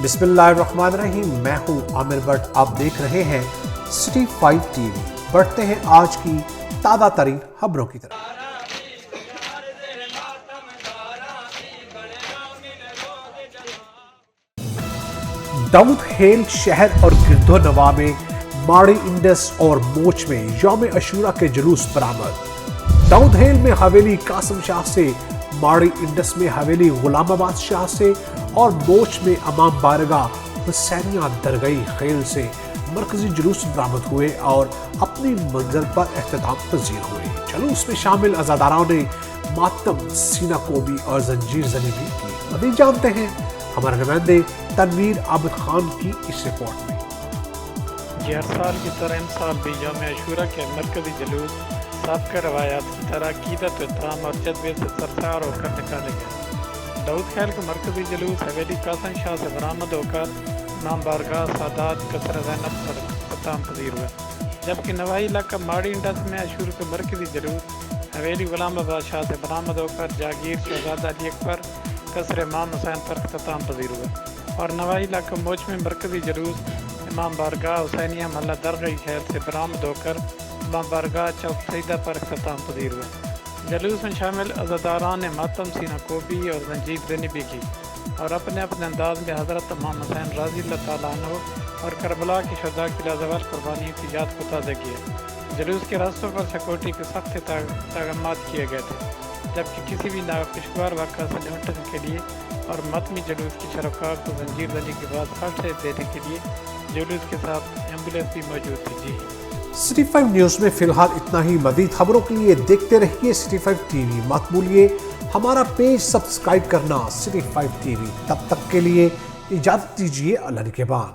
बिस्मिल्लाहिर्रहमानिर्रहीम। मैं हूं आमिर भट्ट, आप देख रहे हैं सिटी 5 टीवी। बढ़ते हैं आज की ताज़ा तरीन खबरों की तरफ। दाऊद हेल शहर और गिरदो नवा में माड़ी इंडस और मोच में यौम अशूरा के जुलूस बरामद। दाऊद हेल में हवेली कासिम शाह से, माड़ी इंडस में हवेली गुलामाबाद शाह से और मोच में अमाम बारगाह हुसैनिया दरगाही खेल से मरकजी जुलूस बरामद हुए और अपनी मंजिल पर एख्तिताम पजीर हुए। जुलूस में शामिल अज़ादारों ने मातम, सीना कोबी और जंजीर जनी भी की। मज़ीद जानते हैं हमारे नुमाइंदे तनवीर आबिद खान की इस रिपोर्ट में। हर साल की तरह इन साल भी यौम अशूरा के मरकजी जुलूस साबका रवायात की तरह अकीदत, एहतराम और जज्बे से सरसार होकर निकाले गए। दाऊद खेल का मरकजी जुलूस हवेली कासिम शाह से बरामद होकर इमाम बारगाह सादात कसर ज़ैनब पर इख्तिताम पजीर हुआ, जबकि नवाही इलाका माड़ी इंडस में अशूर के मरकजी जुलूस हवेली गुलामाबाद शाह से बरामद होकर जागीर शहजादा अली अकबर कसर इमाम हुसैन पर इख्तिताम पजीर हुआ और नवाही इलाका मोच में मरकजी जुलूस इमाम बारगाह हुसैनिया महल्ला दरगाही खैर से बरामद होकर इमाम बारगाह चौक सईदा पर इख्तिताम पजीर हुआ। जुलूस में शामिल अज़ादारान ने मातम, सीना कोबी और जंजीर ज़नी भी की और अपने अपने अंदाज में हज़रत इमाम हुसैन रज़ी अल्लाह तआला अन्हु और करबला की शुहदा की लाजवाब कुर्बानियों की याद को ताज़ा किया। जुलूस के रास्तों पर सिक्योरिटी के सख्त ताक़ात किए गए थे, जबकि किसी भी नाखुशगवार वाक़ा से निपटने के लिए और मतमी जुलूस की शरका को जंजीर ज़नी के बाद फल से देने के लिए जुलूस के साथ एम्बुलेंस भी मौजूद थी। जी सिटी 5 न्यूज़ में फिलहाल इतना ही। मज़ीद खबरों के लिए देखते रहिए सिटी 5 टीवी। मत भूलिए हमारा पेज सब्सक्राइब करना, सिटी 5 टीवी। तब तक के लिए इजाज़त दीजिए, अल्लाह के बाद।